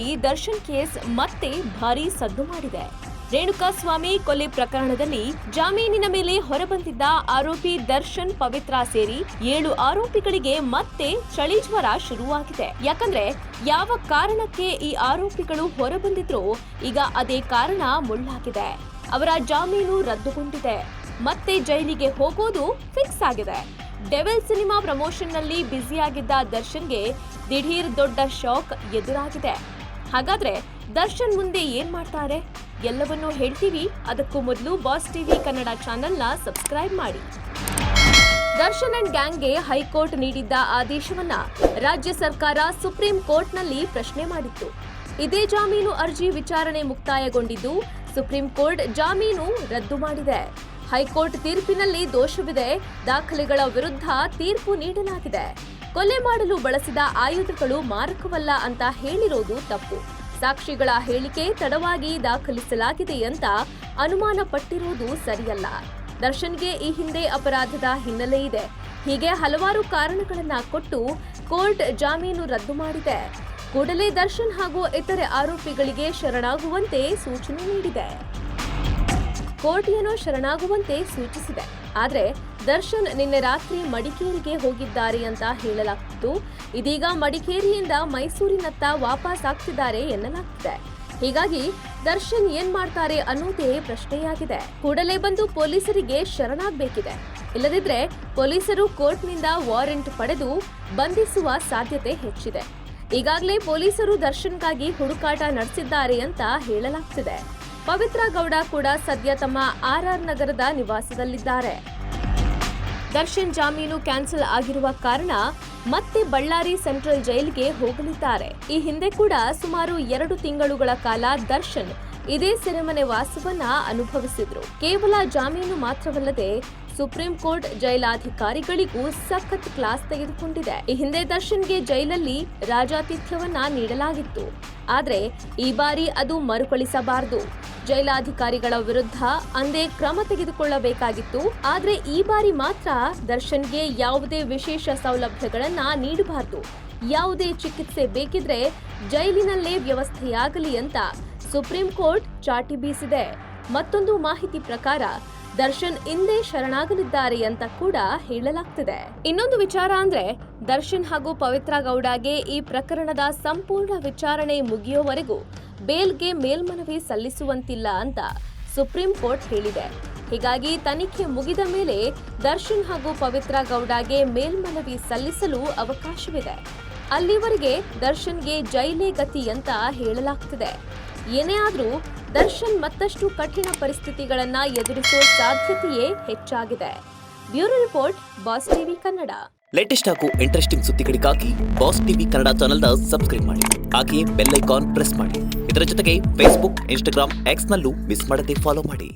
ಬಳಿ ದರ್ಶನ್ ಕೇಸ್ ಮತ್ತೆ ಭಾರೀ ಸದ್ದು ಮಾಡಿದೆ. ರೇಣುಕಾಸ್ವಾಮಿ ಕೊಲೆ ಪ್ರಕರಣದಲ್ಲಿ ಜಾಮೀನಿನ ಮೇಲೆ ಹೊರಬಂದಿದ್ದ ಆರೋಪಿ ದರ್ಶನ್, ಪವಿತ್ರ ಸೇರಿ 7 ಆರೋಪಿಗಳಿಗೆ ಮತ್ತೆ ಚಳಿ ಜ್ವರ ಶುರುವಾಗಿದೆ. ಯಾಕಂದ್ರೆ ಯಾವ ಕಾರಣಕ್ಕೆ ಈ ಆರೋಪಿಗಳು ಹೊರಬಂದಿದ್ರೋ ಈಗ ಅದೇ ಕಾರಣ ಮುಳ್ಳಾಗಿದೆ. ಅವರ ಜಾಮೀನು ರದ್ದುಗೊಂಡಿದೆ. ಮತ್ತೆ ಜೈಲಿಗೆ ಹೋಗೋದು ಫಿಕ್ಸ್ ಆಗಿದೆ. ಡೆವಿಲ್ ಸಿನಿಮಾ ಪ್ರಮೋಷನ್ನಲ್ಲಿ ಬ್ಯುಸಿಯಾಗಿದ್ದ ದರ್ಶನ್ಗೆ ದಿಢೀರ್ ದೊಡ್ಡ ಶಾಕ್ ಎದುರಾಗಿದೆ. ಹಾಗಾದ್ರೆ ದರ್ಶನ್ ಮುಂದೆ ಏನ್ ಮಾಡ್ತಾರೆ ಎಲ್ಲವನ್ನೂ ಹೇಳ್ತೀವಿ. ಅದಕ್ಕೂ ಮೊದಲು ಬಾಸ್ ಟಿವಿ ಕನ್ನಡ ಚಾನೆಲ್ನ ಸಬ್ಸ್ಕ್ರೈಬ್ ಮಾಡಿ. ದರ್ಶನ್ ಅಂಡ್ ಗ್ಯಾಂಗ್ಗೆ ಹೈಕೋರ್ಟ್ ನೀಡಿದ್ದ ಆದೇಶವನ್ನ ರಾಜ್ಯ ಸರ್ಕಾರ ಸುಪ್ರೀಂ ಕೋರ್ಟ್ನಲ್ಲಿ ಪ್ರಶ್ನೆ ಮಾಡಿತ್ತು. ಇದೇ ಜಾಮೀನು ಅರ್ಜಿ ವಿಚಾರಣೆ ಮುಕ್ತಾಯಗೊಂಡಿದ್ದು ಸುಪ್ರೀಂ ಕೋರ್ಟ್ ಜಾಮೀನು ರದ್ದು ಮಾಡಿದೆ. ಹೈಕೋರ್ಟ್ ತೀರ್ಪಿನಲ್ಲಿ ದೋಷವಿದೆ, ದಾಖಲೆಗಳ ವಿರುದ್ಧ ತೀರ್ಪು ನೀಡಲಾಗಿದೆ. ಕೊಲೆ ಮಾಡಲು ಬಳಸಿದ ಆಯುಧಗಳು ಮಾರಕವಲ್ಲ ಅಂತ ಹೇಳಿರೋದು ತಪ್ಪು. ಸಾಕ್ಷಿಗಳ ಹೇಳಿಕೆ ತಡವಾಗಿ ದಾಖಲಿಸಲಾಗಿದೆ ಅಂತ ಅನುಮಾನ ಪಟ್ಟಿರುವುದು ಸರಿಯಲ್ಲ. ದರ್ಶನ್ಗೆ ಈ ಹಿಂದೆ ಅಪರಾಧದ ಹಿನ್ನೆಲೆ ಇದೆ. ಹೀಗೆ ಹಲವಾರು ಕಾರಣಗಳನ್ನ ಕೊಟ್ಟು ಕೋರ್ಟ್ ಜಾಮೀನು ರದ್ದು ಮಾಡಿದೆ. ಕೂಡಲೇ ದರ್ಶನ್ ಹಾಗೂ ಇತರೆ ಆರೋಪಿಗಳಿಗೆ ಶರಣಾಗುವಂತೆ ಸೂಚನೆ ನೀಡಿದೆ. ಕೋರ್ಟ್ ಏನೋ ಶರಣಾಗುವಂತೆ ಸೂಚಿಸಿದೆ. ಆದ್ರೆ ದರ್ಶನ್ ನಿನ್ನೆ ರಾತ್ರಿ ಮಡಿಕೇರಿಗೆ ಹೋಗಿದ್ದಾರೆ ಅಂತ ಹೇಳಲಾಗ್ತಿತ್ತು. ಇದೀಗ ಮಡಿಕೇರಿಯಿಂದ ಮೈಸೂರಿನತ್ತ ವಾಪಸ್ ಆಗ್ತಿದ್ದಾರೆ ಎನ್ನಲಾಗ್ತಿದೆ. ಹೀಗಾಗಿ ದರ್ಶನ್ ಏನ್ ಮಾಡ್ತಾರೆ ಅನ್ನೋದೇ ಪ್ರಶ್ನೆಯಾಗಿದೆ. ಕೂಡಲೇ ಬಂದು ಪೊಲೀಸರಿಗೆ ಶರಣಾಗಬೇಕಿದೆ. ಇಲ್ಲದಿದ್ರೆ ಪೊಲೀಸರು ಕೋರ್ಟ್ನಿಂದ ವಾರೆಂಟ್ ಪಡೆದು ಬಂಧಿಸುವ ಸಾಧ್ಯತೆ ಹೆಚ್ಚಿದೆ. ಈಗಾಗಲೇ ಪೊಲೀಸರು ದರ್ಶನ್ಗಾಗಿ ಹುಡುಕಾಟ ನಡೆಸಿದ್ದಾರೆ ಅಂತ ಹೇಳಲಾಗ್ತಿದೆ. ಪವಿತ್ರ ಗೌಡ ಕೂಡ ಸದ್ಯ ತಮ್ಮ RR ನಗರದ ನಿವಾಸದಲ್ಲಿದ್ದಾರೆ. ದರ್ಶನ್ ಜಾಮೀನು ಕ್ಯಾನ್ಸಲ್ ಆಗಿರುವ ಕಾರಣ ಮತ್ತೆ ಬಳ್ಳಾರಿ ಸೆಂಟ್ರಲ್ ಜೈಲಿಗೆ ಹೋಗಲಿದ್ದಾರೆ. ಈ ಹಿಂದೆ ಕೂಡ ಸುಮಾರು 2 ತಿಂಗಳುಗಳ ಕಾಲ ದರ್ಶನ್ ಇದೇ ಸೆರೆಮನೆ ವಾಸವನ್ನ ಅನುಭವಿಸಿದ್ರು. ಕೇವಲ ಜಾಮೀನು ಮಾತ್ರವಲ್ಲದೆ ಸುಪ್ರೀಂ ಕೋರ್ಟ್ ಜೈಲಾಧಿಕಾರಿಗಳಿಗೂ ಸಖತ್ ಕ್ಲಾಸ್ ತೆಗೆದುಕೊಂಡಿದೆ. ಈ ಹಿಂದೆ ದರ್ಶನ್ಗೆ ಜೈಲಲ್ಲಿ ರಾಜಾತಿಥ್ಯವನ್ನ ನೀಡಲಾಗಿತ್ತು. ಆದ್ರೆ ಈ ಬಾರಿ ಅದು ಮರುಕಳಿಸಬಾರದು. ಜೈಲಾಧಿಕಾರಿಗಳ ವಿರುದ್ಧ ಅಂದೇ ಕ್ರಮ ತೆಗೆದುಕೊಳ್ಳಬೇಕಾಗಿತ್ತು. ಆದ್ರೆ ಈ ಬಾರಿ ಮಾತ್ರ ದರ್ಶನ್ಗೆ ಯಾವುದೇ ವಿಶೇಷ ಸೌಲಭ್ಯಗಳನ್ನ ನೀಡಬಾರದು. ಯಾವುದೇ ಚಿಕಿತ್ಸೆ ಬೇಕಿದ್ರೆ ಜೈಲಿನಲ್ಲೇ ವ್ಯವಸ್ಥೆಯಾಗಲಿ ಅಂತ ಸುಪ್ರೀಂ ಕೋರ್ಟ್ ಚಾಟಿ ಬೀಸಿದೆ. ಮತ್ತೊಂದು ಮಾಹಿತಿ ಪ್ರಕಾರ ದರ್ಶನ್ ಇಂದೇ ಶರಣಾಗಲಿದ್ದಾರೆ ಅಂತ ಕೂಡ ಹೇಳಲಾಗ್ತಿದೆ. ಇನ್ನೊಂದು ವಿಚಾರ ಅಂದ್ರೆ ದರ್ಶನ್ ಹಾಗೂ ಪವಿತ್ರ ಗೌಡಗೆ ಈ ಪ್ರಕರಣದ ಸಂಪೂರ್ಣ ವಿಚಾರಣೆ ಮುಗಿಯುವವರೆಗೂ ಬೇಲ್ಗೆ ಮೇಲ್ಮನವಿ ಸಲ್ಲಿಸುವಂತಿಲ್ಲ ಅಂತ ಸುಪ್ರೀಂ ಕೋರ್ಟ್ ಹೇಳಿದೆ. ಹೀಗಾಗಿ ತನಿಖೆ ಮುಗಿದ ಮೇಲೆ ದರ್ಶನ್ ಹಾಗೂ ಪವಿತ್ರ ಗೌಡಗೆ ಮೇಲ್ಮನವಿ ಸಲ್ಲಿಸಲು ಅವಕಾಶವಿದೆ. ಅಲ್ಲಿವರೆಗೆ ದರ್ಶನ್ಗೆ ಜೈಲೇ ಗತಿ ಅಂತ ಹೇಳಲಾಗ್ತಿದೆ. ಏನೇ ಆದ್ರೂ ದರ್ಶನ್ ಮತ್ತಷ್ಟು ಕಠಿಣ ಪರಿಸ್ಥಿತಿಗಳನ್ನ ಎದುರಿಸುವ ಸಾಧ್ಯತೆಯೇ ಹೆಚ್ಚಾಗಿದೆ. Bureau report, boss TV Kannada. Latest ಹಾಗೂ ಇಂಟ್ರೆಸ್ಟಿಂಗ್ ಸುದ್ದಿಗಳಿಗಾಗಿ ಬಾಸ್ ಟಿವಿ ಕನ್ನಡ ಚಾನೆಲ್ನ ಸಬ್ಸ್ಕ್ರೈಬ್ ಮಾಡಿ. ಹಾಗೆಯೇ ಬೆಲ್ ಐಕಾನ್ ಪ್ರೆಸ್ ಮಾಡಿ. ಇದರ ಜೊತೆಗೆ ಫೇಸ್ಬುಕ್, ಇನ್ಸ್ಟಾಗ್ರಾಮ್, ಎಕ್ಸ್ ನಲ್ಲೂ ಮಿಸ್ ಮಾಡದೆ ಫಾಲೋ ಮಾಡಿ.